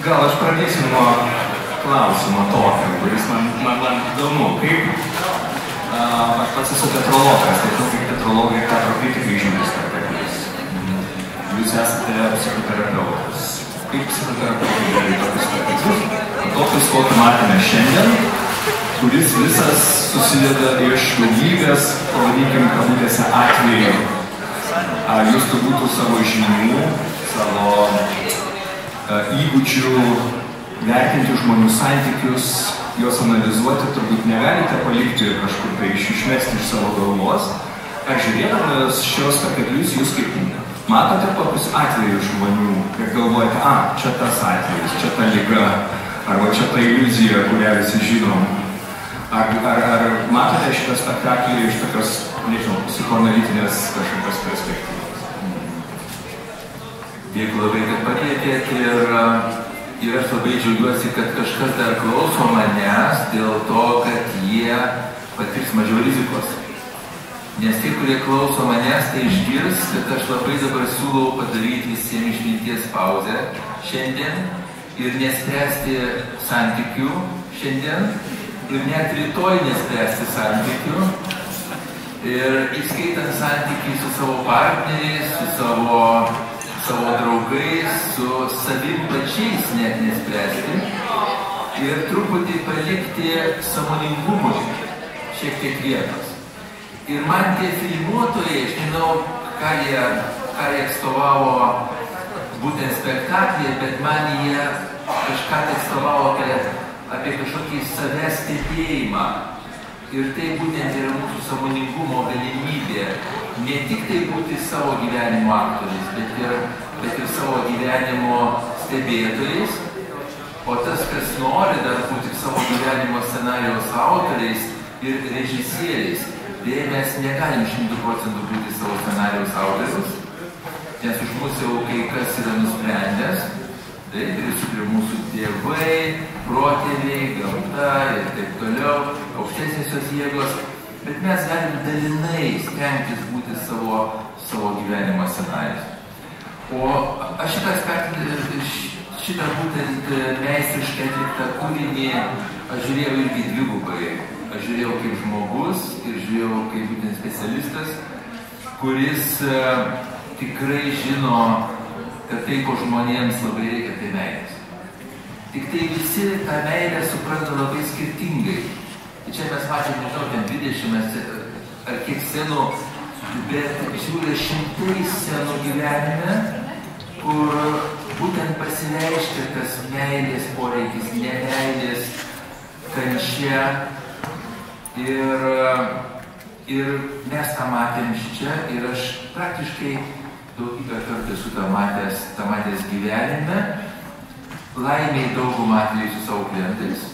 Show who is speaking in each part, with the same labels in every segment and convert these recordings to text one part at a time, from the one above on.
Speaker 1: Gal aš pradėsiu nuo klausimo tokio, kuris man įdomu, kaip aš pats esu teatrologas, tai kaip teatrologai ir teatro kritikai žiūri spektaklius. Jūs esate psichoterapeutas. Kaip psichoterapeutai žiūri tokius spektaklius, tokius, kokį matėme šiandien, kuris visas susideda iš daugybės, pavadinkim, kabutėse atvejų. Jūs turbūt savo žinių, savo įgūdžių, vertinti žmonių santykius, juos analizuoti, turbūt negalite palikti kažkur tai išmesti iš savo galvos. Ar žiūrėdamas šios spektaklius, jūs kaip matote tokius atvejus žmonių ir galvojate, čia tas atvejis, čia ta liga, arba čia ta iliuzija, kurią visi žinom. Ar matote šitą spektaklį iš tokios, nežinau, psichoanalitinės kažkokios perspektyvos?
Speaker 2: Dėkui labai, kad pakvietėt ir aš labai džiaugiuosi, kad kažkas dar klauso manęs dėl to, kad jie patirs mažiau rizikos. Nes tie, kurie klauso manęs, tai išgirs, kad aš labai dabar siūlau padaryti visiems išminties pauzę šiandien ir nespręsti santykių šiandien ir net rytoj nespręsti santykių. Ir įskaitant santykiai su savo partneriais, su savo draugais, su savim pačiais net nespręsti ir truputį palikti sąmoningumui šiek tiek vietos. Ir man tie filmuotojai, aš nežinau, ką jie atstovavo būtent spektaklį, bet man jie kažką atstovavo apie kažkokį savęs stebėjimą. Ir tai būtent yra mūsų sąmoningumo galimybė. Ne tik tai būti savo gyvenimo aktoriais, bet ir savo gyvenimo stebėtojais. O tas, kas nori dar būti savo gyvenimo scenarijos autoriais ir režisieriais, tai mes negalim 100% būti savo scenarijos autorius, nes už mūsų jau kai kas yra nusprendęs. Tai ir mūsų tėvai, protėviai, gamta ir taip toliau, aukštesnėsios jėgos, bet mes galim dalinai stengtis būti savo gyvenimo scenarijus. O aš šitą būtent meistriškai atliktą kūrinį aš žiūrėjau irgi dvigubai. Aš žiūrėjau kaip žmogus ir žiūrėjau kaip būtent specialistas, kuris tikrai žino, kad tai, ko žmonėms labai reikia, tai meilės. Tik tai visi tą meilę supranta labai skirtingai. Tai čia mes matėme, nežinau, 20 ar kiek scenų, bet žiūrė šimtai scenų gyvenime, kur būtent pasireiškia tas meilės poreikis, nemeilės, kančia. Ir mes tą matėm čia ir aš praktiškai daugybę kartų esu tą matęs gyvenime, laimiai daugumą atvejų su savo klientais,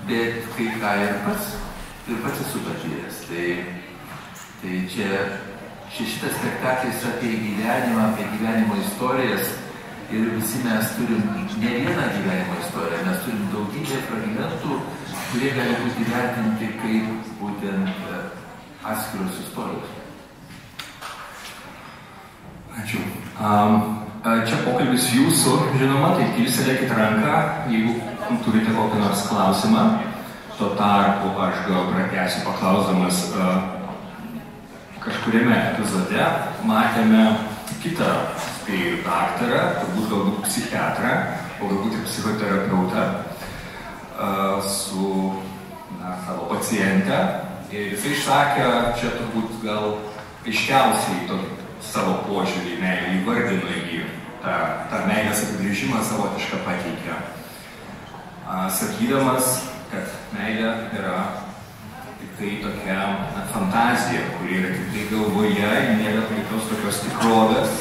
Speaker 2: bet kai ką ir pats esu patyręs. Tai čia šitas spektaklis apie gyvenimą, apie gyvenimo istorijas ir visi mes turim ne vieną gyvenimo istoriją, mes turim daugybę fragmentų, kurie gali būti vertinti kaip būtent atskiros istorijos.
Speaker 1: Ačiū. Čia pokalbis jūsų, žinoma, tai kilstelėkit ranką, jeigu turite kokį nors klausimą. Tuo tarpu aš gal pratęsiu paklausdamas, kažkuriame epizode matėme kitą spėjų daktarą, turbūt galbūt psichiatrą, o galbūt ir psichoterapeutą su savo paciente. Ir jisai išsakė, čia turbūt gal aiškiausiai savo požiūrį į meilę, įvardino jį, tą meilės apibrėžimą savotišką pateikė, sakydamas, kad meilė yra tik tai tokia fantazija, kuri yra tik tai galvoje, nėra tokios tikrovės.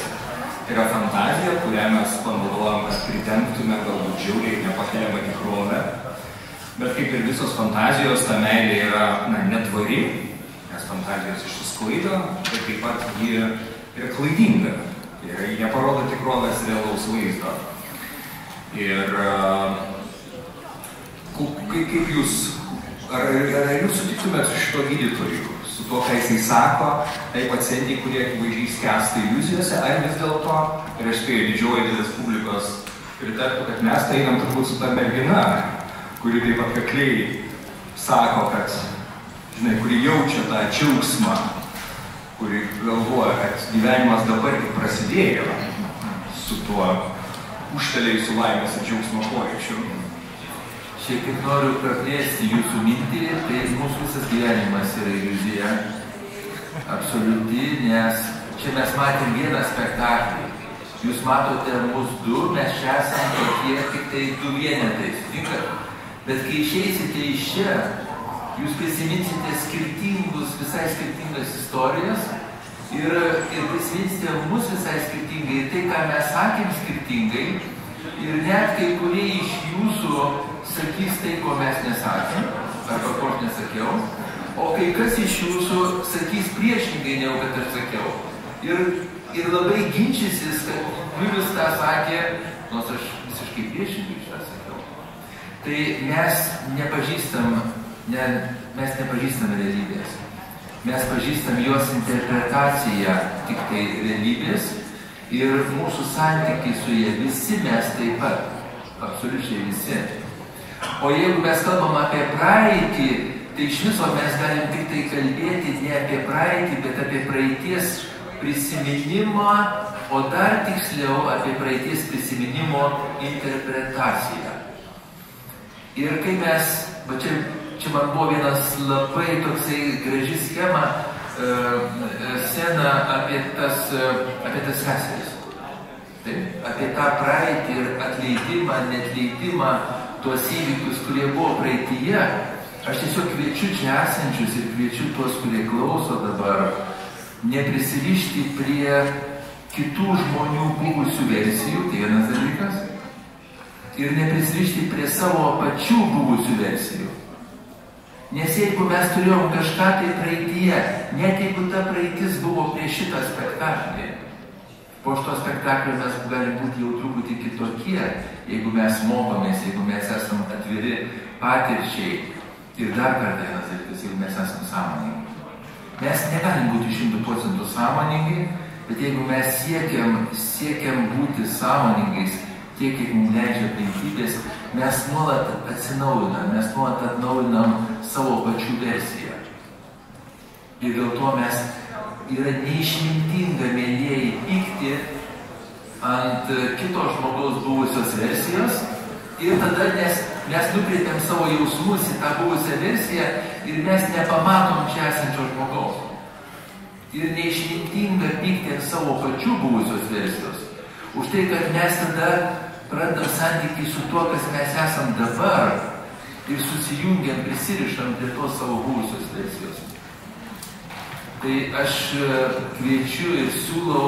Speaker 1: Tai yra fantazija, kurią mes panaudojame, kad pridengtume galbūt žiauriai nepakeliamą tikrovę. Bet kaip ir visos fantazijos, ta meilė yra netvari, nes fantazijos išsisklaido, bet taip pat ji yra klaidinga. Tai yra, jie parodo tikrovės realaus vaizdo. Ir kaip jūs, ar jūs sutiktumėt su šito gydytoju, su to, ką jisai sako, tai pacientai, kurie akivaizdžiai skęsta iliuzijose, ar vis dėlto, ir aš spėju, didžioji dalis publikos pritartų, kad mes tai einam turbūt su ta mergina, kuri taip atkakliai sako, kad, žinai, kuri jaučia tą džiaugsmą, kuri galvoja, kad gyvenimas dabar tik prasidėjo su tuo užtelėjusiu laimės ir džiaugsmo pojūčiu.
Speaker 2: Šiek tiek noriu praplėsti jūsų mintį, tai mūsų visas gyvenimas yra iliuzija absoliuti, nes čia mes matėm vieną spektaklį. Jūs matote mus du, mes čia esame tokie tik tai du vienetai, sutinkat? Bet kai išeisite iš čia, jūs prisiminsite visai skirtingas istorijas ir prisiminsite mus visai skirtingai, ir tai, ką mes sakėm skirtingai, ir net kai kurie iš jūsų sakys tai, ko mes nesakėm, arba ko aš nesakiau, o kai kas iš jūsų sakys priešingai, negu kad aš sakiau. Ir labai ginčysis, kad Julius tą sakė, nors aš visiškai priešingai šitą sakiau. Tai mes nepažįstam realybės. Mes pažįstam jos interpretaciją tik tai realybės ir mūsų santykiai su jie visi mes taip pat, absoliučiai visi. O jeigu mes kalbam apie praeitį, tai iš viso mes galim tik tai kalbėti ne apie praeitį, bet apie praeities prisiminimą, o dar tiksliau apie praeities prisiminimo interpretaciją. Ir kai mes, va čia man buvo vienas labai toksai graži scena apie tas seseris. Apie tą praeitį ir atleidimą, neatleidimą, tuos įvykius, kurie buvo praeityje. Aš tiesiog kviečiu čia esančius ir kviečiu tuos, kurie klauso dabar, neprisirišti prie kitų žmonių buvusių versijų, tai vienas dalykas, ir neprisirišti prie savo pačių buvusių versijų. Nes jeigu mes turėjom kažką tai praeityje, net jeigu ta praeitis buvo prieš šitą spektaklį, po šito spektaklio mes galim būti jau truputį kitokie, jeigu mes mokomės, jeigu mes esam atviri patirčiai. Ir dar kartą vienas dalykas, jeigu mes esam sąmoningi. Mes negalim būti 100% sąmoningi, bet jeigu mes siekiam būti sąmoningais, tiek, kiek mums leidžia aplinkybės, mes nuolat atsinaujinam, mes nuolat atnaujinam savo pačių versiją. Ir dėl to mes yra neišmintinga, mielieji, pykti ant kito žmogaus buvusios versijos ir tada mes nukreipiam savo jausmus į tą buvusią versiją ir mes nepamatom čia esančio žmogaus. Ir neišmintinga pykti ant savo pačių buvusios versijos. Už tai, kad mes tada pradam santykį su tuo, kas mes esam dabar ir susijungiam, prisirišam prie tos savo buvusios versijos. Tai aš kviečiu ir siūlau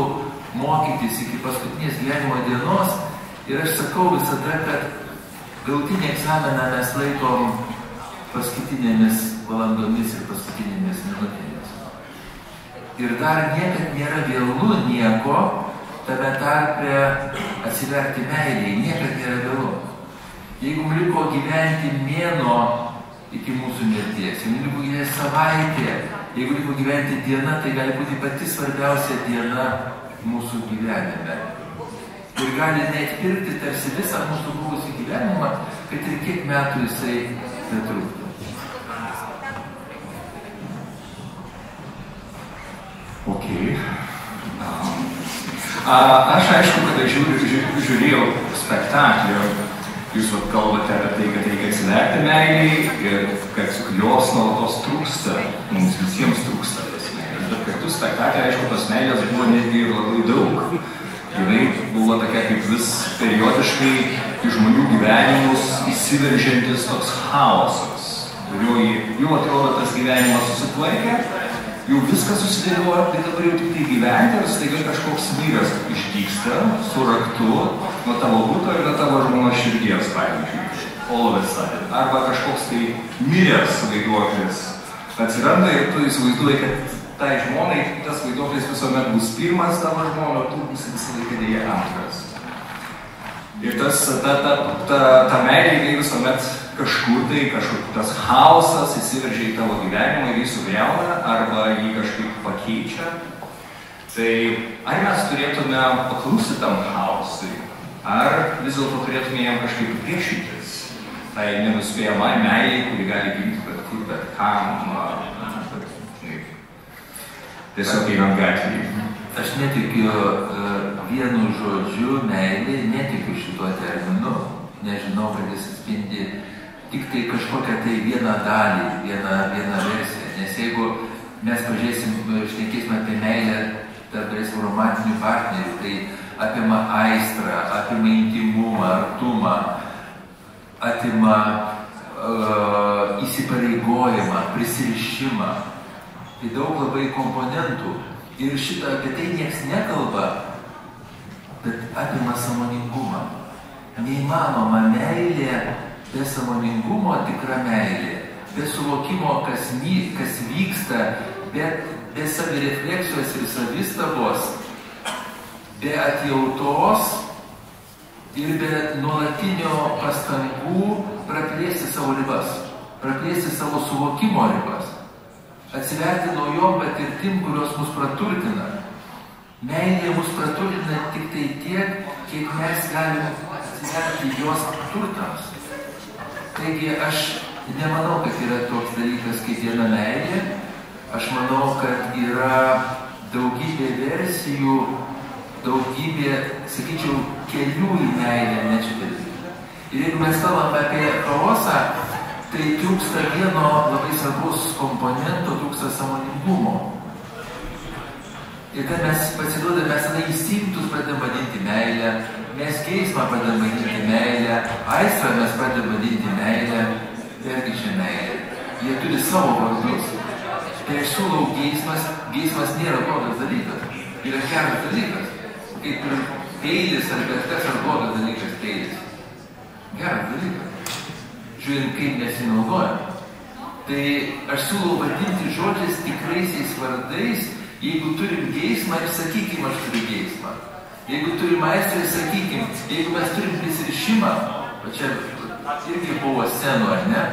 Speaker 2: mokytis iki paskutinės gyvenimo dienos ir aš sakau visada, kad galutinį egzaminą mes laikom paskutinėmis valandomis ir paskutinėmis minutėmis. Ir dar niekad nėra vėlu nieko tame tarpe atsiverti meiliai, niekad nėra vėlu. Jeigu mums liko gyventi mėnuo iki mūsų mirties, jeigu liko gyventi savaitė, jeigu liko gyventi diena, tai gali būti pati svarbiausia diena mūsų gyvenime. Ir gali neatpirkti tarsi visą mūsų buvusį gyvenimą, kad ir kiek metų jisai netruktų.
Speaker 1: Okay. Aš aišku, kada žiūrėjau spektaklį, jūs kalbate apie tai, kad reikia atsiverti meiliai ir kad jos nuolatos trūksta, mums visiems trūksta tas meilės. Bet kartu spektaklį, aišku, tos meilės buvo netgi labai daug. Jinai buvo tokia kaip vis periodiškai į žmonių gyvenimus įsiveržiantis toks chaosas. Jau atrodo tas gyvenimas susitvarkė, jau viskas susidėliojo, tai dabar jau tik tai gyventi ir staiga kažkoks vyras išdygsta su raktu nuo tavo buto ir nuo tavo žmonos širdies, pavyzdžiui. All of a sudden. Arba kažkoks tai miręs vaiduoklis atsiranda ir tu įsivaizduoji, kad tai žmonai tas vaiduoklis visuomet bus pirmas tavo žmono, tu būsi visą laiką dėja antras. Ir ta meilė visuomet kažkur tai, tas chaosas įsiveržia į tavo gyvenimą ir jį sugriauna arba jį kažkaip pakeičia. Tai ar mes turėtume paklusti tam chaosui? Ar vis dėlto turėtume jam kažkaip priešintis tai nenuspėjamai meilei, kuri gali gimti bet kur, bet kam, tiesiog einant gatvėje.
Speaker 2: Aš netikiu vienu žodžiu meilė, netikiu šituo terminu, nežinau, kad jis atspindi tik tai kažkokią tai vieną dalį, vieną versiją. Nes jeigu mes šnekėsime apie meilę tarp romantinių partnerių, tai apima aistrą, apima intimumą, artumą, apima įsipareigojimą, prisirišimą. Tai daug labai komponentų. Ir apie tai nieks nekalba, bet apima sąmoningumą. Neįmanoma meilė be sąmoningumo, tikra meilė, be suvokimo, kas vyksta, be savirefleksijos ir savistabos, be atjautos ir be nuolatinio pastangų praplėsti savo ribas, praplėsti savo suvokimo ribas, atsiverti naujom patirtim, kurios mus praturtina. Meilė mus praturtina tik tai tiek, kiek mes galim atsiverti jos turtams. Taigi aš nemanau, kad yra toks dalykas kaip viena meilė. Aš manau, kad yra daugybė versijų, daugybė, sakyčiau, kelių į meilę nečipėti. Ir jeigu mes kalbam apie chaosą, tai trūksta vieno labai svarbus komponento, trūksta sąmoningumo. Ir kad mes pasiduodame, mes tada įsimtus pradedam vadinti meilę, mes geismą pradedam vadinti meilę, aistrą mes pradedam vadinti meilę, vėlgi čia meilė. Jie turi savo vardus. Tai aš siūlau geismas nėra blogas dalykas, yra geras dalykas. Kaip ir peilis ar bet kas ar blogas dalykas peilis. Geras dalykas. Žiūrint, kaip mes jį naudojam. Tai aš siūlau vadinti žodžiais tikraisiais vardais. Jeigu turim geismą ir sakykim, aš turiu geismą. Jeigu turim aistrą ir sakykim, jeigu mes turim prisirišimą, o čia irgi buvo scenų, ar ne?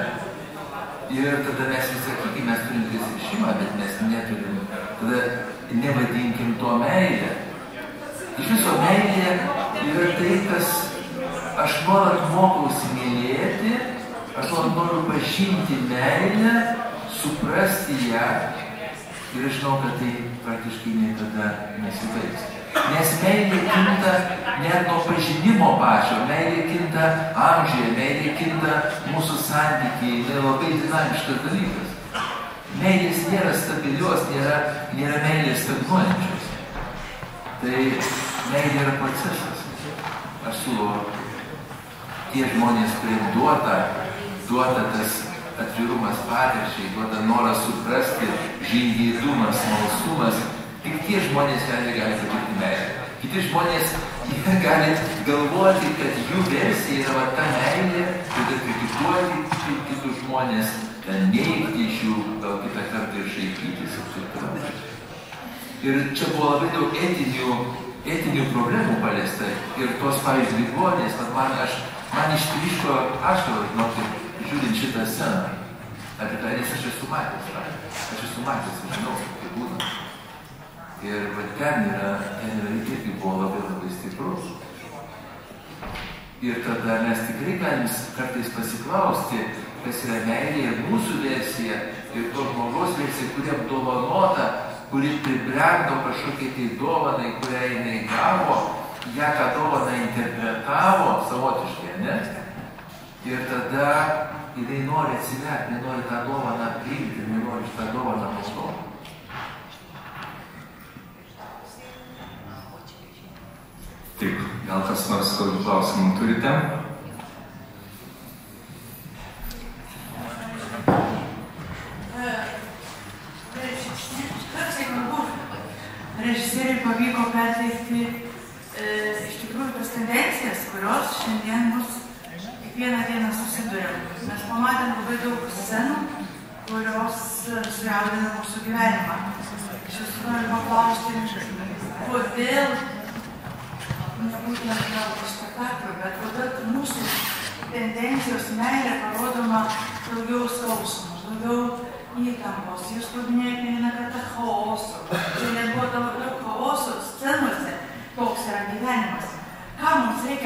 Speaker 2: Ir tada mes vis sakykim, mes turim prisirišimą, bet mes neturim. Tada nevadinkim to meilę. Iš viso meilė yra tai, kas aš nuolat mokausi mylėti, aš nuolat noriu pažinti meilę, suprasti ją. Ir aš žinau, kad tai praktiškai niekada nesibaigs. Nes meilė kinta net nuo pažinimo pačio, meilė kinta amžiuje, meilė kinta mūsų santykiai, tai labai dinamiškas dalykas. Meilės nėra stabilios, nėra meilės stagnuojančios. Tai meilė yra procesas. Aš siūlau tie žmonės, kuriem duota tas atvirumas patirčiai, duoda noras suprasti, žingeidumas, smalsumas. Tik tie žmonės gali patirti meilę. Kiti žmonės gali galvoti, kad jų versija yra ta meilė, tada kritikuoti kitus žmonės, neigti iš jų, gal kitą kartą ir šaipytis. Ir čia buvo labai daug etinių problemų paliesta. Ir tos, pavyzdžiui, ligonės, man ištryško ašaros, žinokit, žiūrint šitą sceną, apie tą, nes aš esu matęs, žinau, kaip būna. Ir ten yra irgi buvo labai stiprus. Ir tada mes tikrai galim kartais pasiklausti, kas yra meilė ir mūsų versija, ir to žmogaus versija, kuri apdovanota, kuri pribrendo kažkokiai tai dovanai, kurią jinai gavo, ją tą dovaną interpretavo savotiškai, ne? Ir tada jinai nori atsiverti, nenori tą dovaną priimti, nenori tą dovaną naudoti.
Speaker 1: Taip, gal kas nors kokių klausimų turite?
Speaker 3: Režisieriui pavyko perteikti iš tikrųjų tas tendencijas, kurios šiandien mus kiekvieną dieną susiduriam. Mes pamatėm labai daug scenų, kurios sujaudina mūsų gyvenimą. Iš tiesų noriu paklausti, kodėl, nebūtina galbūt spektaklio, bet kodėl mūsų tendencijos meilė parodoma daugiau skausmo, daugiau įtampos. Jūs paminėjote vieną kartą chaoso. Čia nebuvo daug chaoso scenose, koks yra gyvenimas. Ką mums reikia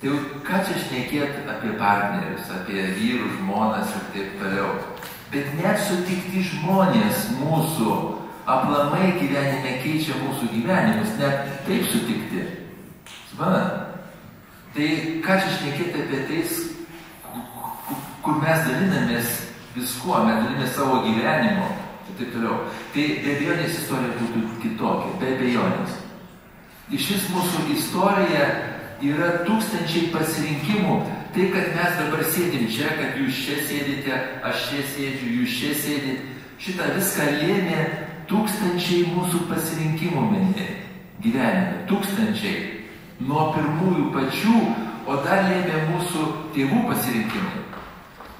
Speaker 2: Tai ką čia šnekėt apie partnerius, apie vyrų, žmonas ir taip toliau. Bet net sutikti žmonės mūsų aplamai gyvenime keičia mūsų gyvenimus, net taip sutikti. Suprantat? Tai ką čia šnekėti apie tais, kur mes dalinamės viskuo, mes dalinamės savo gyvenimu ir taip toliau. Tai be abejonės istorija būtų kitokia, be abejonės. Iš vis mūsų istorija yra tūkstančiai pasirinkimų. Tai, kad mes dabar sėdim čia, kad jūs čia sėdite, aš čia sėdžiu, jūs čia sėdit, šitą viską lėmė tūkstančiai mūsų pasirinkimų gyvenime. Tūkstančiai. Nuo pirmųjų pačių, o dar lėmė mūsų tėvų pasirinkimai.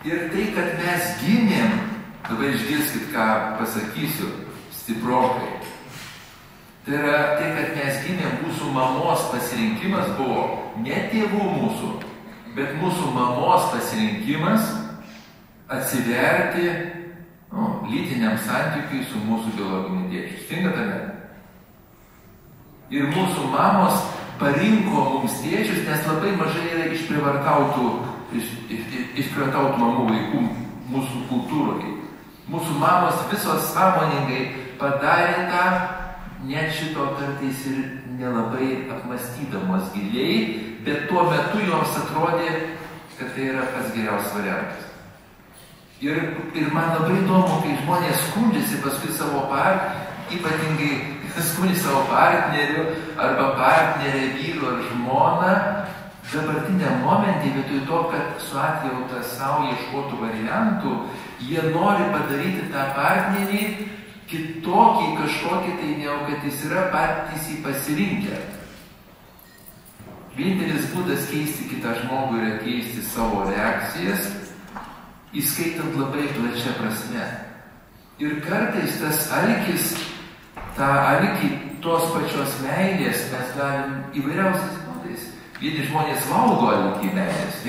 Speaker 2: Ir tai, kad mes gimėm, dabar išgirskit, ką pasakysiu, stiprokai. Tai yra tai, kad mes gimėm, mūsų mamos pasirinkimas buvo ne tėvų mūsų, bet mūsų mamos pasirinkimas atsiverti lytiniam santykiui su mūsų biologiniu tėčiu. Stinga tame? Ir mūsų mamos parinko mums tėčius, nes labai mažai yra išprievartautų mamų vaikų mūsų kultūroje. Mūsų mamos visos sąmoningai padarė tą, net šito kartais ir nelabai apmąstydamos giliai, bet tuo metu joms atrodė, kad tai yra pats geriausias variantas. Ir man labai įdomu, kai žmonės skundžiasi paskui savo ypatingai skundžiasi savo partneriu arba partnerė vyru ar žmona, dabartiniam momentį, vietoj to, kad su atjauta savo ieškotų variantų, jie nori padaryti tą partnerį kitokį kažkokį tai negu, kad jis yra patys jį pasirinkę. Vienintelis būdas keisti kitą žmogų yra keisti savo reakcijas, įskaitant labai plačia prasme. Ir kartais tas alkis, tą alkį tos pačios meilės mes galim įvairiausiais būdais. Vieni žmonės valgo alkį meilės,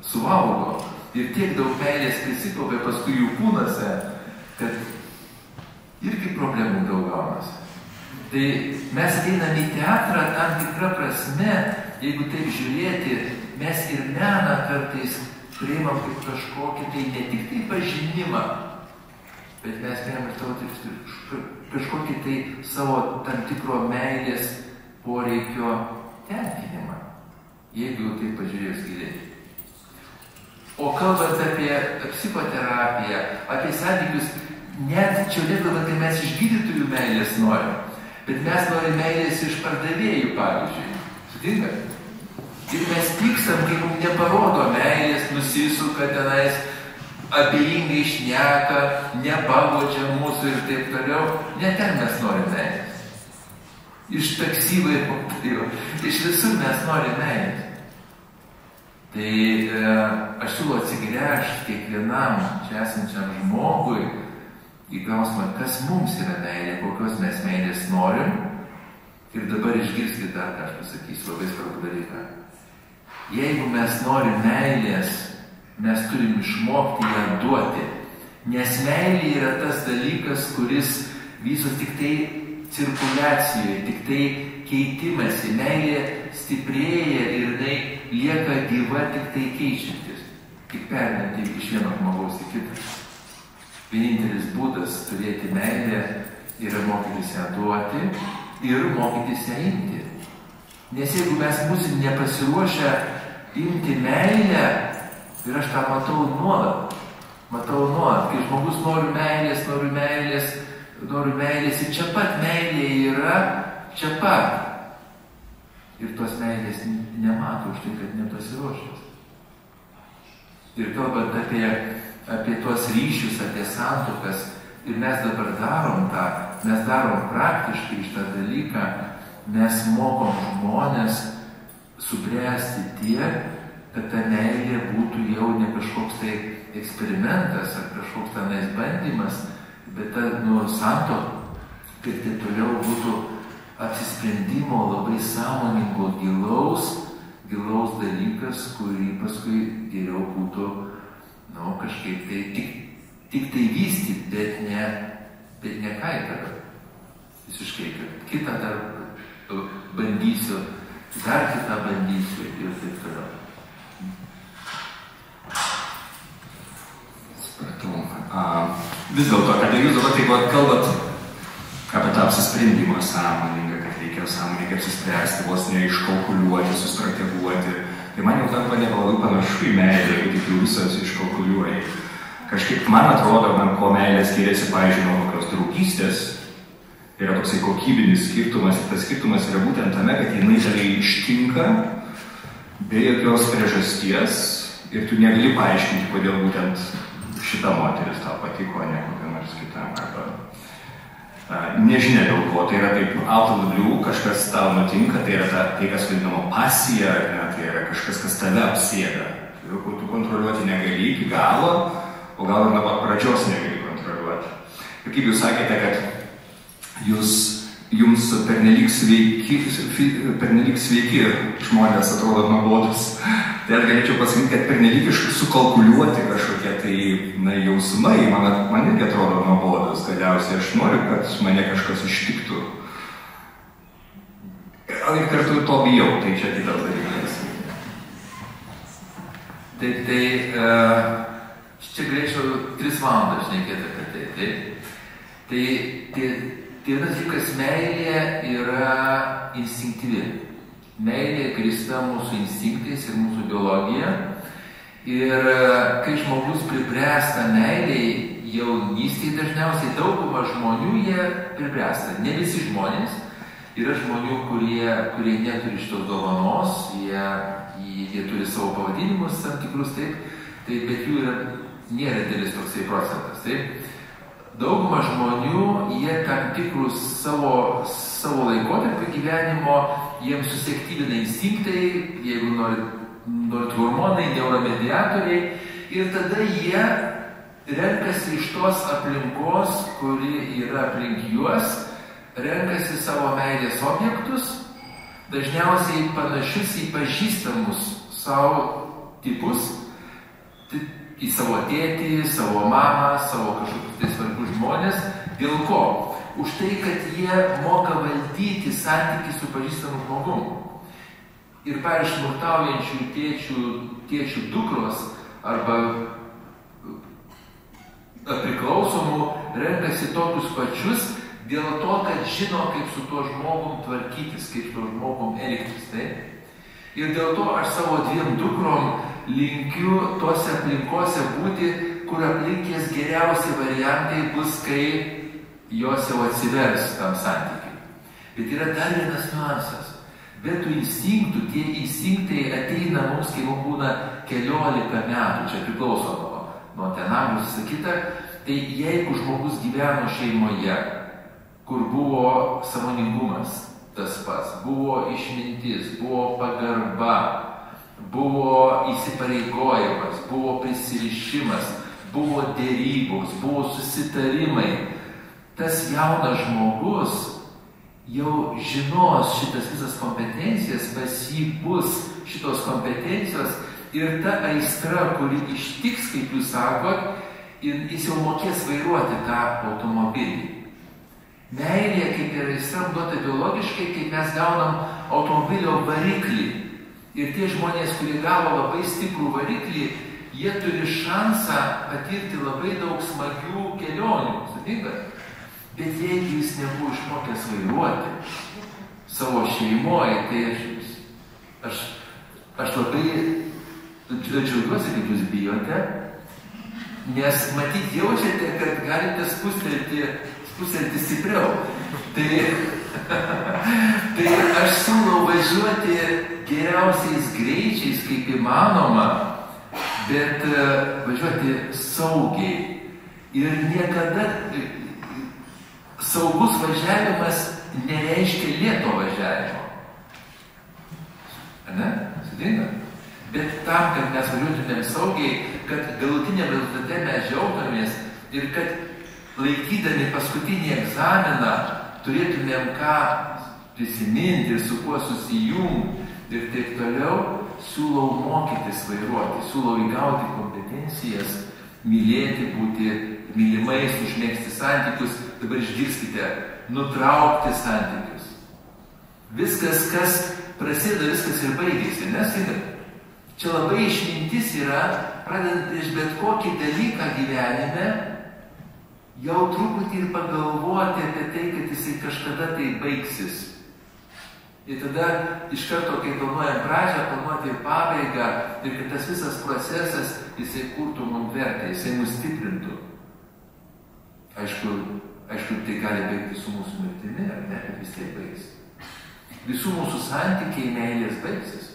Speaker 2: suvalgo. Ir tiek daug meilės prisikaupia paskui jų kūnuose, kad irgi problemų daug gaunasi. Tai mes einame į teatrą tam tikrą prasme, jeigu taip žiūrėti, mes ir meną kartais priimam kaip kažkokį tai ne tik tai pažinimą, bet mes priimam kažkokį tai savo tam tikro meilės poreikio tenkinimą, jeigu jau taip pažiūrėjus giliai. O kalbant apie psichoterapiją, apie santykius, net čia nekalbant, kai mes iš gydytojų meilės norim, bet mes norim meilės iš pardavėjų, pavyzdžiui. Sutinkat? Ir mes pykstam, kai mums neparodo meilės, nusisuka tenais, abejingai šneka, nepagodžia mūsų ir taip toliau. Ne ten mes norim meilės. Iš taksivai, iš visur mes norim meilės. Tai aš siūlau atsigręžti kiekvienam čia esančiam žmogui į klausimą, kas mums yra meilė, kokios mes meilės norim. Ir dabar išgirskite dar, ką aš pasakysiu, labai svarbu dalyką. Jeigu mes norim meilės, mes turim išmokti ją duoti. Nes meilė yra tas dalykas, kuris visos tik tai cirkuliacijoje, tik tai keitimasi. Meilė stiprėja ir jinai lieka gyva tik tai keičiantis. Tik perinant iš vieno žmogaus į kitą. Vienintelis būdas turėti meilę yra mokytis ją duoti ir mokytis ją imti. Nes jeigu mes būsim nepasiruošę imti meilę, ir aš tą matau nuolat, kai žmogus nori meilės, ir čia pat meilė yra, čia pat. Ir tos meilės nemato už tai, kad nepasiruošęs. Ir kalbant apie tuos ryšius, apie santuokas, ir mes dabar darom tą, mes darom praktiškai šitą dalyką, mes mokom žmonės subręsti tiek, kad ta meilė būtų jau ne kažkoks tai eksperimentas ar kažkoks tenais bandymas, bet ta santuoka, kad tai toliau būtų apsisprendimo labai sąmoningo gilaus dalykas, kurį paskui geriau būtų kažkaip tai tik tai vystyti, bet ne kaitą. Visiškai, kad kitą dar bandysiu dar kitą bandysiu ir taip toliau.
Speaker 1: Vis dėlto, kada jūs dabar taip kalbat apie tą apsisprendimą sąmoningą, kad reikia sąmoningai apsispręsti, vos neiškalkuliuoti, sustrateguoti, tai man jau tampa nebalabai panašu į meilę, kai tik jau visas iškalkuliuoji. Kažkaip man atrodo, ko meilė skiriasi, pavyzdžiui, nuo kokios draugystės, yra toksai kokybinis skirtumas ir tas skirtumas yra būtent tame, kad jinai tave ištinka be jokios priežasties ir tu negali paaiškinti, kodėl būtent šita moteris tau patiko, ne kokia nors kita. Nežinia dėl ko, tai yra taip out of the blue, kažkas tau nutinka, tai yra tai, kas vadinama pasija, tai yra kažkas, kas tave apsėda. Kur tu kontroliuoti negali iki galo, o gal ir nuo pat pradžios negali kontroliuoti. Ir kaip jūs sakėte, kad jums pernelyg sveiki žmonės atrodo nuobodus. Tai aš galėčiau pasakyti, kad pernelyg sukalkuliuoti kažkokie tai jausmai, man irgi atrodo nuobodus. Galiausiai aš noriu, kad mane kažkas ištiktų. Ir kartu to bijau, tai čia kitas dalykas.
Speaker 2: Tai čia galėčiau 3 valandas šnekėti apie tai. Tai vienas dalykas, meilė yra instinktyvi. Meilė grįsta mūsų instinktais ir mūsų biologija. Ir kai žmogus pribręsta meiliai, jaunystėje dažniausiai dauguma žmonių jie pribręsta. Ne visi žmonės. Yra žmonių, kurie neturi šitos dovanos, jie turi savo pavadinimus tam tikrus, bet jų nėra didelis toksai procentas. Dauguma žmonių, jie tam tikrus savo laikotarpio gyvenimo, jiems susiaktyvina instinktai, jeigu norit hormonai, neuromediatoriai, ir tada jie renkasi iš tos aplinkos, kuri yra aplink juos, renkasi savo meilės objektus, dažniausiai panašius į pažįstamus savo tipus, į savo tėtį, savo mamą, savo kažkokius tai svarbius žmonės. Dėl ko? Už tai, kad jie moka valdyti santykį su pažįstamu žmogum. Ir pavyzdžiui, smurtaujančių tėčių dukros arba priklausomų renkasi tokius pačius dėl to, kad žino, kaip su tuo žmogum tvarkytis, kaip su tuo žmogum elgtis. Ir dėl to aš savo 2 dukrom linkiu tose aplinkose būti, kur aplinkės geriausi variantai bus, kai jos jau atsivers tam santykiui. Bet yra dar vienas niuansas. Be tų instinktų, tie instinktai ateina mums, kai mums būna 14 metų, čia priklauso nuo tenamų sakyta, tai jeigu žmogus gyveno šeimoje, kur buvo sąmoningumas tas pats, buvo išmintis, buvo pagarba, buvo įsipareigojimas, buvo prisirišimas, buvo dėrybos, buvo susitarimai. Tas jaunas žmogus jau žinos šitas visas kompetencijas, pas jį bus šitos kompetencijos ir ta aistra, kuri ištiks, kaip jūs sakot, jis jau mokės vairuoti tą automobilį. Meilė, kaip ir aistra, duota biologiškai, kaip mes gaunam automobilio variklį. Ir tie žmonės, kurie gavo labai stiprų variklį, jie turi šansą patirti labai daug smagių kelionių, sutinkat? Bet jeigu jis nebuvo išmokęs vairuoti savo šeimoje, tai aš labai džiaugiuosi, kad jūs bijote, nes matyt jaučiate, kad galite spustelti stipriau. Tai aš siūlau važiuoti geriausiais greičiais, kaip įmanoma, bet važiuoti saugiai. Ir niekada saugus važiavimas nereiškia lėto važiavimo. Ne? Sudinga? Bet tam, kad mes važiuotumėm saugiai, kad galutiniam rezultate mes džiaugtumės ir kad laikydami paskutinį egzaminą turėtumėm ką prisiminti ir su kuo susijungti ir taip toliau, siūlau mokytis vairuoti, siūlau įgauti kompetencijas, mylėti, būti mylimais, užmėgsti santykius, dabar išgirskite, nutraukti santykius. Viskas, kas prasideda viskas ir baigėsi, nes čia labai išmintis yra, pradedant prieš bet kokį dalyką gyvenime, jau truputį ir pagalvoti apie tai, kad jisai kažkada tai baigsis. Ir tada iš karto, kai planuojam pradžią, planuoti ir pabaigą, ir kad tas visas procesas, jisai kurtų mums vertę, jisai mus stiprintų. Aišku, tai gali baigti su mūsų mirtimi, ar ne, kad vis tiek baigs. Visų mūsų santykiai meilės baigsis.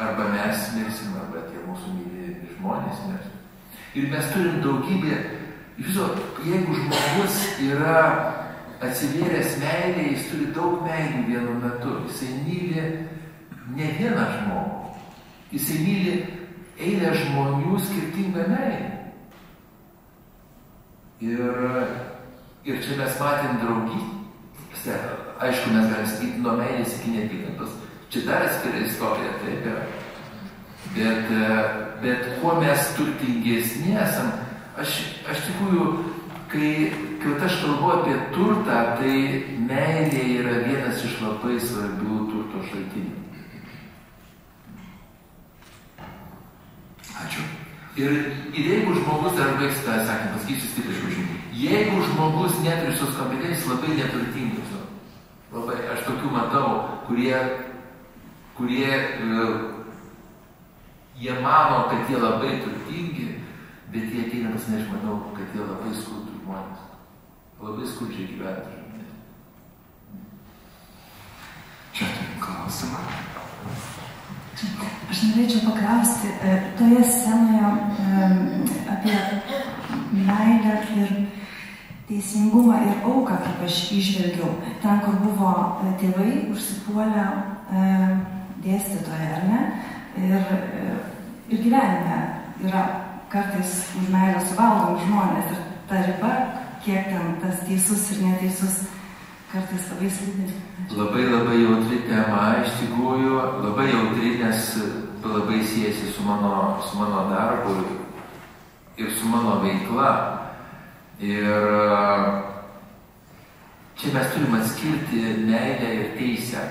Speaker 2: Arba mes mirsim, arba tie mūsų mylimi žmonės mirsim. Ir mes turim daugybę, jeigu žmogus yra atsivėręs meilė, jis turi daug meilių vienu metu. Jisai myli ne vieną žmogų. Jisai myli eilę žmonių skirtingą meilę. Ir čia mes matėm draugystę. Aišku, mes galim sakyti nuo meilės iki neapykantos. Čia dar atskira istorija, taip yra. Bet kuo mes turtingesni esam, aš tikrųjų, kai aš kalbu apie turtą, tai meilė yra vienas iš labai svarbių turto šaltinių. Ačiū. Ir jeigu žmogus, dar baigs tą sakymą, pasakysiu stipriai žodžiu, jeigu žmogus neturi šios kompetencijos, labai neturtingas. Labai, aš tokių matau, kurie jie mano, kad jie labai turtingi, bet jie ateina pas mane, aš manau, kad jie labai skurdūs žmonės. Labai skurdžiai gyventi.
Speaker 1: Čia turim klausimą.
Speaker 4: Aš norėčiau paklausti, toje scenoje apie meilę ir teisingumą ir auką, kaip aš įžvelgiau, ten, kur buvo tėvai užsipuolę dėstytoją, ar ne? Ir gyvenime yra kartais už meilę suvalgom žmonės ir ta riba, kiek ten tas teisus ir neteisus, kartais labai slidi.
Speaker 2: Labai jautri tema, iš tikrųjų, labai jautri, nes labai siejasi su mano darbu ir su mano veikla. Ir čia mes turim atskirti meilę ir teisę.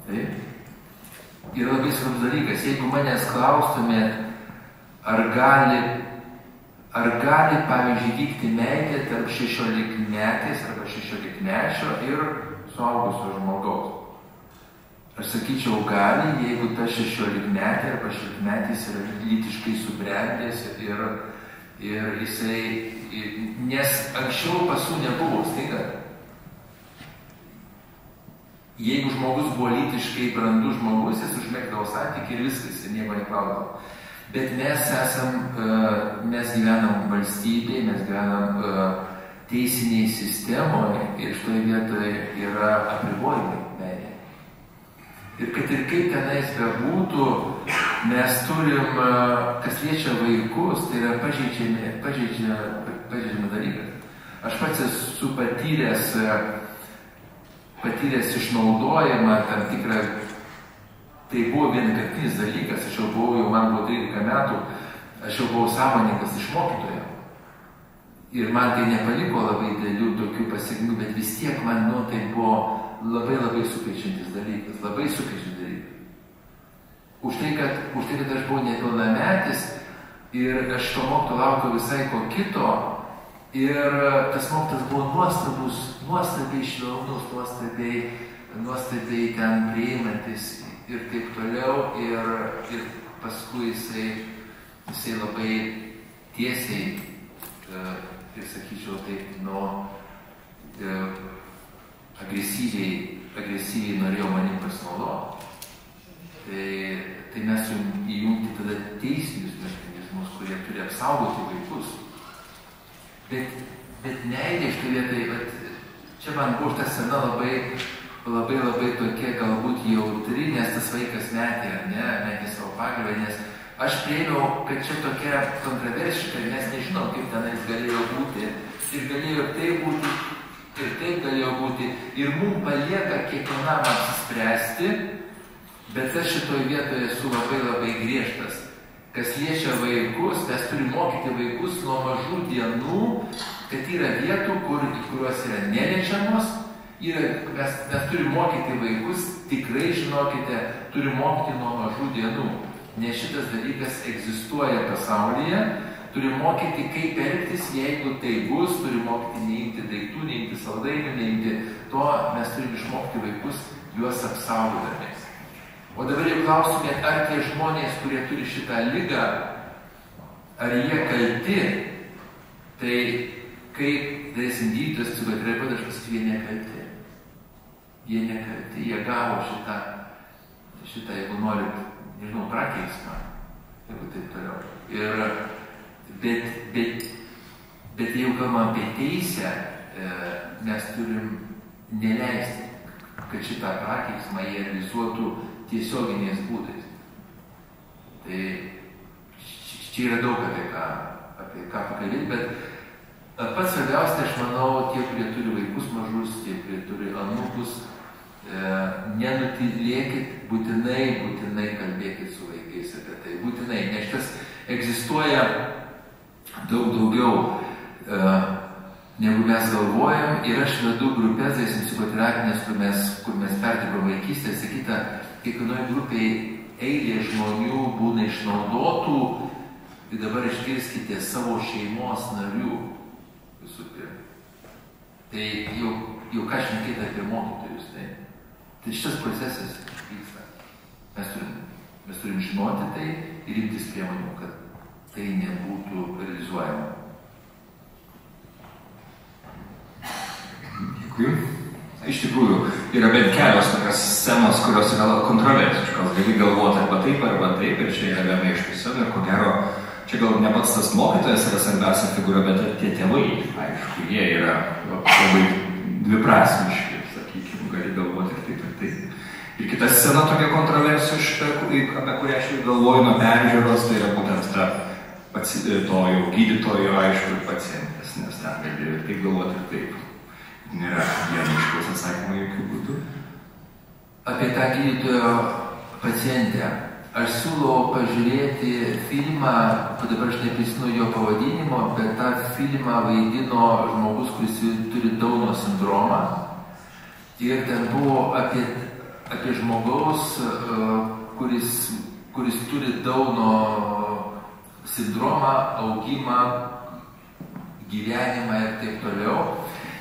Speaker 2: Taip? Ir labai svarbus dalykas, jeigu manęs klaustumėt, ar gali, pavyzdžiui, vykti meilė tarp 16-metės arba 16-mečio ir suaugusio žmogaus. Aš sakyčiau, gali, jeigu ta 16-metė arba 16-metis yra lytiškai subrendęs ir jisai, nes anksčiau pasų nebuvo, staiga. Jeigu žmogus buvo lytiškai brandus žmogus, jis užmegdavo santykį ir viskas, ir nieko neklausdavo. Bet mes gyvenam valstybėje, mes gyvenam teisiniai sistemoje ir šitoje vietoje yra apribojimai meilė. Ir kad ir kaip tenais bebūtų, mes turim, kas liečia vaikus, tai yra pažeidžiami dalykas. Aš pats esu patyręs išnaudojimą tam tikrą. Tai buvo vienkartinis dalykas, man buvo 13 metų, aš jau buvau sąmoningas iš mokytojo. Ir man tai nepaliko labai didelių tokių pasiekmių, bet vis tiek man tai buvo labai sukrečiantis dalykas, labai sukrečiantis dalykas. Už tai, kad aš buvau nepilnametis ir aš to mokytojo laukiau visai ko kito, ir tas mokytojas buvo nuostabus, nuostabiai švelnus, nuostabiai ten priimantis ir taip toliau, ir paskui jisai labai tiesiai ir sakyčiau taip, agresyviai norėjo manim pasinaudoti. Tai mes turim įjungti tada teisinius mechanizmus, kurie turi apsaugoti vaikus. Bet meilė šitoje vietoje, čia man buvo šita scena labai tokia galbūt jautri, nes tas vaikas metė savo pagarbą, nes aš priėmiau, kad čia tokia kontroversiška, nes nežinau, kaip tenais galėjo būti. Ir galėjo ir taip būti, ir taip galėjo būti. Ir mums palieka kiekvienam apsispręsti, bet aš šitoje vietoje esu labai griežtas. Kas liečia vaikus, mes turime mokyti vaikus nuo mažų dienų, kad yra vietų, kurios yra neliečiamos, Mes turime mokyti vaikus, tikrai žinokite, turime mokyti nuo mažų dienų, nes šitas dalykas egzistuoja pasaulyje, turime mokyti, kaip elgtis, jeigu tai bus, turime mokyti neimti daiktų, neimti saldainių, neimti to, mes turime išmokti vaikus, juos apsaugodami. O dabar jau klausimėt, ar tie žmonės, kurie turi šitą ligą, ar jie kalti, tai kaip dėsim gydytojas, psichoterapeutas, aš pasakysiu, jie nekalti. Jie nekalti, jie gavo šitą, jeigu norit, nežinau, prakeiksmą, jeigu taip toliau. Bet jeigu kalbam apie teisę, mes turim neleisti, kad šitą prakeiksmą jie realizuotų tiesioginiais būdais. Tai čia yra daug apie ką pakalbėti, bet pats svarbiausia, aš manau, tie, kurie turi vaikus mažus, tie, kurie turi anūkus, nenutilėkit, būtinai kalbėkit su vaikais apie tai, būtinai, nes šitas egzistuoja daug daugiau, negu mes galvojam, ir aš vedu grupės, psichoterapinės, kur mes perdirbam vaikystę, sakyta, kiekvienoje grupėje eilė žmonių būna išnaudotų, tai dabar išgirskite savo šeimos narių visų pirma. Tai jau ką šnekėti apie mokytojus, tai šitas procesas vyksta. Mes turim žinoti tai ir imtis priemonių, kad tai nebūtų realizuojama.
Speaker 1: Dėkui. Iš tikrųjų, yra bent kelios tokios scenos, kurios yra kontroversiškos. Gali galvoti arba taip, ir čia yra viena iš tų scenų, ir ko gero, čia gal ne pats tas mokytojas yra svarbiausia figūra, bet ir tie tėvai, aišku, jie yra labai dviprasmiški, sakykime, gali galvoti ir taip. Ir kita scena tokia kontroversiška, apie kurią aš jau galvoju nuo peržiūros, tai yra būtent to jau gydytojo, aišku, ir pacientės, nes ten gali ir taip galvoti ir taip. Nėra vieno iškaus atsakymą jokių būdų.
Speaker 2: Apie tą gydytojo pacientę. Aš siūlau pažiūrėti filmą, dabar aš neprisimenu jo pavadinimo, bet tą filmą vaidino žmogus, kuris turi Dauno sindromą. Ir ten buvo apie žmogaus, kuris turi Dauno sindromą, augimą, gyvenimą ir taip toliau.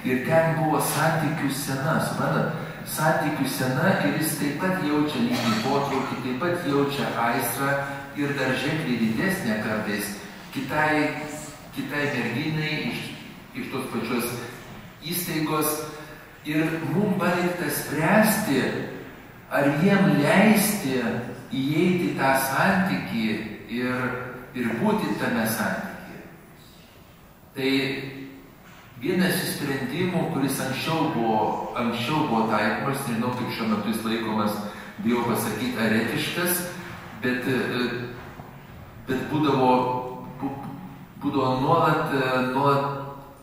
Speaker 2: Ir ten buvo santykių scena, suprantat? Santykių scena ir jis taip pat jaučia lyginį potraukį, taip pat jaučia aistrą ir dar ženkliai didesnė kartais kitai merginai iš tos pačios įstaigos. Ir mums palikta spręsti, ar jiem leisti įeiti tą santykį ir būti tame santykyje. Tai vienas iš sprendimų, kuris anksčiau buvo taikomas, nežinau, kaip šiuo metu jis laikomas, bijau pasakyti, eretiškas, bet būdavo nuolat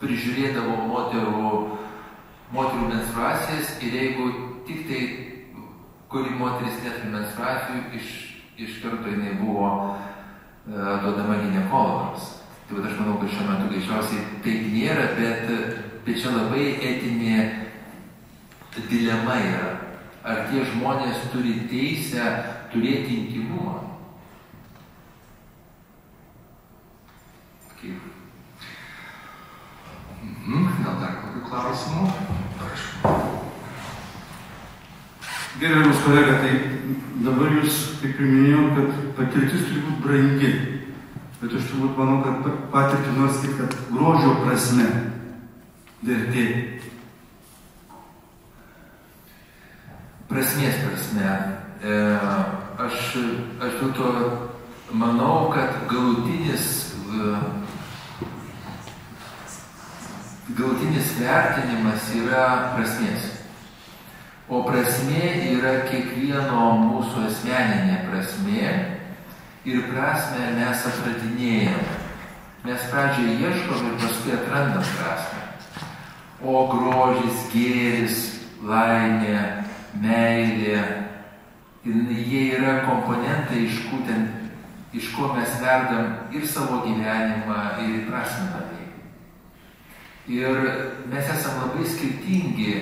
Speaker 2: prižiūrėdavo moterų menstruacijas ir jeigu tik tai, kuri moteris neturi menstruacijų, iš karto jinai buvo duodama ginekologams. Tai aš manau, kad šiuo metu greičiausiai taip nėra, bet čia labai etinė dilema yra. Ar tie žmonės turi teisę turėti intymumą? Kaip?
Speaker 1: Gal dar kokių klausimų?
Speaker 5: Gerbiamas kolega, tai dabar jūs, kaip ir minėjau, kad patirtis turi būti brangi. Bet aš turbūt manau, kad patirtį nors tik, kad grožio prasme vertė.
Speaker 2: Prasmės prasme. Aš dėl to manau, kad galutinis vertinimas yra prasmės. O prasmė yra kiekvieno mūsų asmeninė prasmė. Ir prasmę mes atradinėjame. Mes pradžioje ieškom ir paskui atrandam prasmę. O grožis, gėris, laimė, meilė, jie yra komponentai, iš ko mes verdam ir savo gyvenimą, ir įprasminam jį. Ir mes esame labai skirtingi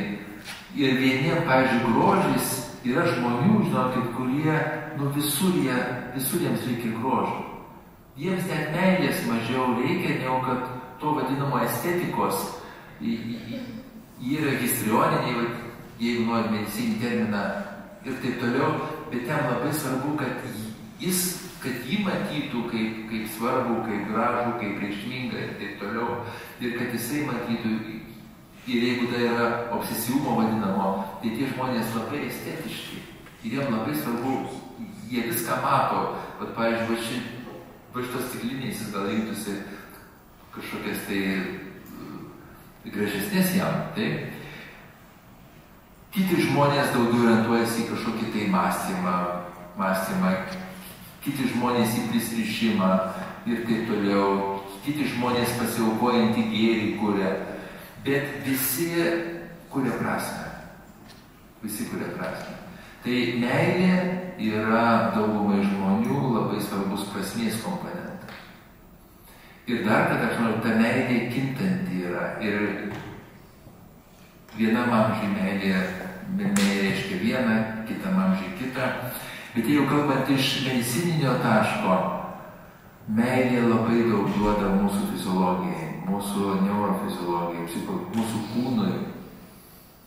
Speaker 2: Ir vieniem, pavyzdžiui, grožis yra žmonių, žinokit, kurie, visur jiems reikia grožio. Jiems net meilės mažiau reikia, negu kad to vadinamo estetikos. Jie yra histrioniniai, jeigu nori medicininį terminą ir taip toliau, bet jam labai svarbu, kad jį matytų kaip svarbu, kaip gražų, kaip reikšmingą ir taip toliau. Ir kad jisai matytų, ir jeigu tai yra obsesyvumo vadinamo, tai tie žmonės labai estetiški. Ir jiem labai svarbu, jie viską mato. Vat, pavyzdžiui, šitos stiklinės jis gal rinktųsi kažkokias tai gražesnės jam, taip? Kiti žmonės daugiau orientuojasi į kažkokį tai mąstymą, kiti žmonės į prisirišimą ir taip toliau, kiti žmonės pasiaukojantį gėrį kuria, bet visi kuria prasmę. Tai meilė yra daugumai žmonių labai svarbus prasmės komponentas. Ir dar, kad aš noriu, ta meilė kintanti yra. Ir vienam amžiui meilė reiškia vieną, kitam amžiui kitą. Bet jeigu kalbant iš medicininio taško, meilė labai daug duoda mūsų fiziologijai, mūsų neurofiziologijai, mūsų kūnui.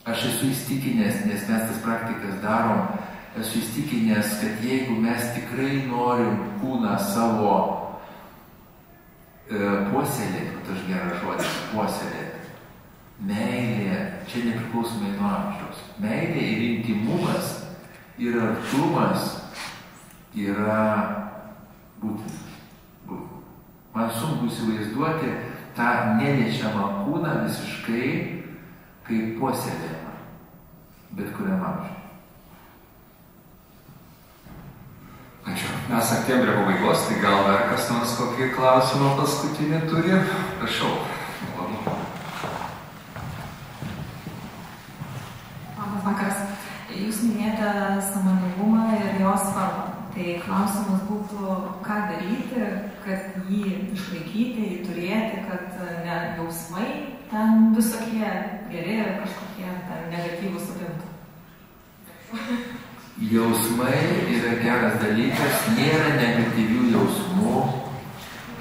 Speaker 2: Aš esu įstikinęs, nes mes tas praktikas darom, esu įstikinęs, kad jeigu mes tikrai norim kūną savo puoselėti, kad aš gerą žodį puoselėti, meilė, čia nepriklausomai nuo amžiaus. Meilė ir intimumas ir artumas yra būtina. Man sunku įsivaizduoti tą neliečiamą kūną visiškai kaip puoselėjimą, bet kuriam amžiui.
Speaker 1: Ačiū. Mes artėjom prie pabaigos, tai gal dar kas nors kokį klausimą paskutinį turi? Prašau.
Speaker 6: Labas vakaras. Jūs minėjote sąmoningumą ir jo svarbą. Tai klausimas būtų, ką daryti, kad jį išlaikyti, jį turėti, kad ne jausmai ten visokie geri ir kažkokie ten negatyvūs apimtų.
Speaker 2: Jausmai yra geras dalykas, nėra negatyvių jausmų.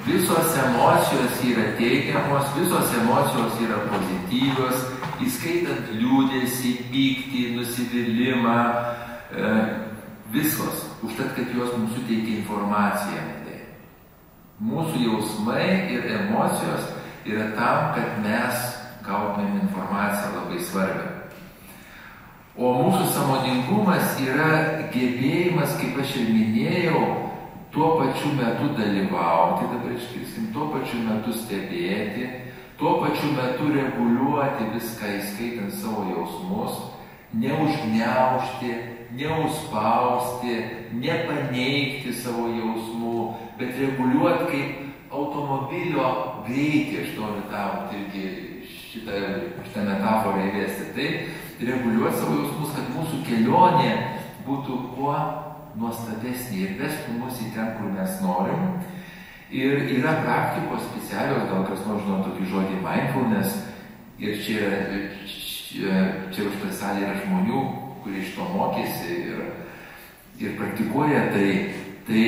Speaker 2: Visos emocijos yra teigiamos, visos emocijos yra pozityvios, įskaitant liūdesį, pyktį, nusivylimą, visos, užtat, kad jos mums suteikia informaciją. Mūsų jausmai ir emocijos yra tam, kad mes gautumėm informaciją labai svarbią. O mūsų sąmoningumas yra gebėjimas, kaip aš ir minėjau, tuo pačiu metu dalyvauti, dabar iškirsim, tuo pačiu metu stebėti, tuo pačiu metu reguliuoti viską, įskaitant savo jausmus, neužgniaužti, neužspausti, nepaneigti savo jausmų, bet reguliuoti kaip automobilio greitį, aš noriu tau irgi šitą metaforą įvesti, tai reguliuoti savo jausmus, kad mūsų kelionė būtų kuo nuostabesnė ir vestų mus į ten, kur mes norim. Ir yra praktikos specialios, gal kas nors žino tokį žodį mindfulness, ir čia už tą salę yra žmonių, kurie iš to mokėsi ir praktikuoja tai. Tai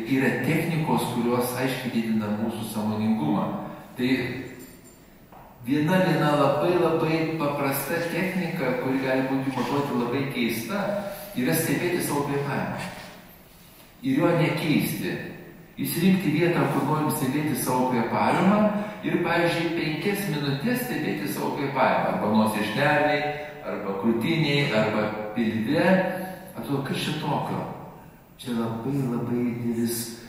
Speaker 2: yra technikos, kurios aiškiai didina mūsų sąmoningumą. Tai viena labai paprasta technika, kuri gali būti matuoti labai keista, yra stebėti savo kvėpavimą. Ir jo nekeisti. Įsirinkti vietą, kur norim stebėti savo kvėpavimą ir, pavyzdžiui, 5 minutės stebėti savo kvėpavimą. Arba nosies šnervėj, arba krūtinėj, arba pilve. Atrodo, kas čia tokio? Čia labai didelis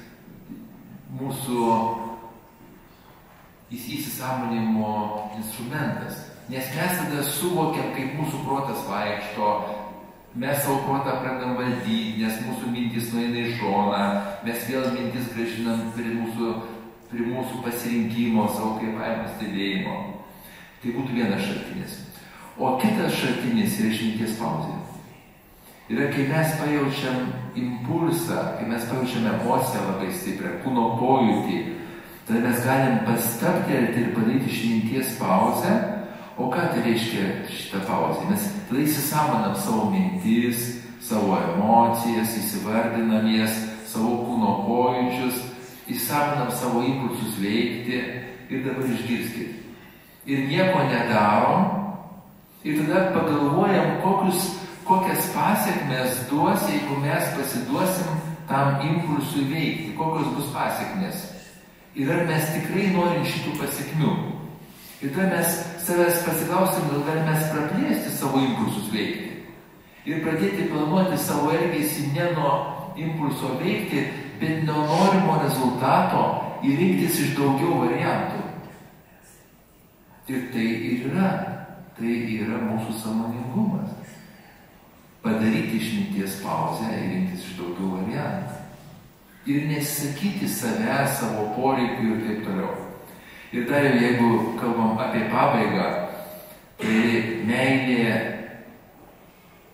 Speaker 2: mūsų įsisąmonimo instrumentas. Nes mes tada suvokiam, kaip mūsų protas vaikšto, mes savo protą pradedam valdyti, nes mūsų mintis nueina į šoną, mes vėl mintis grąžinam prie mūsų pasirinkimo, savo kvėpavimo stebėjimo. Tai būtų vienas šaltinis. O kitas šaltinis yra išminties pauzė. Yra, kai mes pajaučiam impulsą, kai mes pajaučiam emociją labai stiprią, kūno pojūtį, tada mes galim pastabtelti ir padaryti išminties pauzę, O ką tai reiškia šitą pauzę? Mes tada įsisąmonam savo mintis, savo emocijas, įsivardinam jas, savo kūno pojūčius, įsąmonam savo impulsus veikti ir dabar išgirskit. Ir nieko nedarom ir tada pagalvojam, kokias pasiekmes duos, jeigu mes pasiduosim tam impulsui veikti, kokios bus pasiekmes. Ir ar mes tikrai norim šitų pasiekmių. Ir tada mes savęs pasiklausim, gal mes praplėsti savo impulsus veikti. Ir pradėti planuoti savo elgesį ne nuo impulso veikti, bet nuo norimo rezultato ir rinktis iš daugiau variantų. Ir tai yra mūsų sąmoningumas. Padaryti išminties pauzę ir rinktis iš daugiau variantų. Ir nesakyti savęs, savo poreikių ir taip toliau. Ir dar jau jeigu kalbam apie pabaigą, tai meilė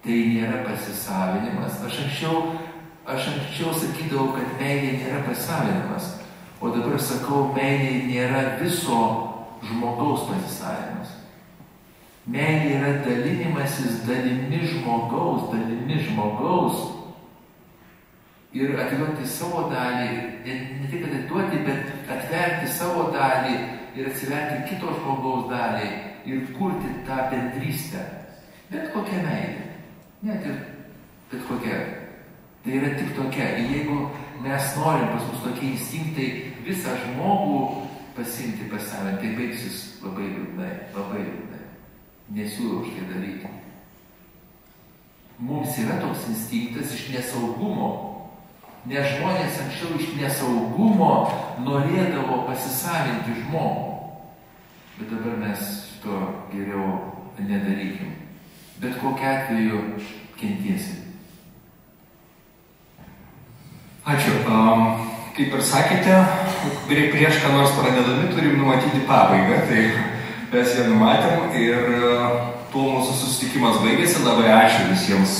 Speaker 2: tai nėra pasisavinimas. Aš anksčiau sakydavau, kad meilė nėra pasisavinimas, o dabar sakau, meilė nėra viso žmogaus pasisavinimas. Meilė yra dalinimasis dalimi žmogaus ir atiduoti savo dalį, ne tik atiduoti, bet atverti savo dalį ir atsiverti kito žmogaus dalį ir kurti tą bendrystę. Bet kokia meilė, net ir bet kokia. Tai yra tik tokia. Jeigu mes norim, pas mus tokie instinktai visą žmogų pasimti pas save, tai baigsis labai liūdnai. Nesiūlau štai daryti. Mums yra toks instinktas iš nesaugumo. Nes žmonės anksčiau iš nesaugumo norėdavo pasisavinti žmogų. Bet dabar mes šito geriau nedarykim. Bet kokiu atveju kentėsim.
Speaker 1: Ačiū. Kaip ir sakėte, prieš ką nors pradedami turim numatyti pabaigą. Tai mes ją numatėm ir tuo mūsų susitikimas baigėsi. Labai ačiū visiems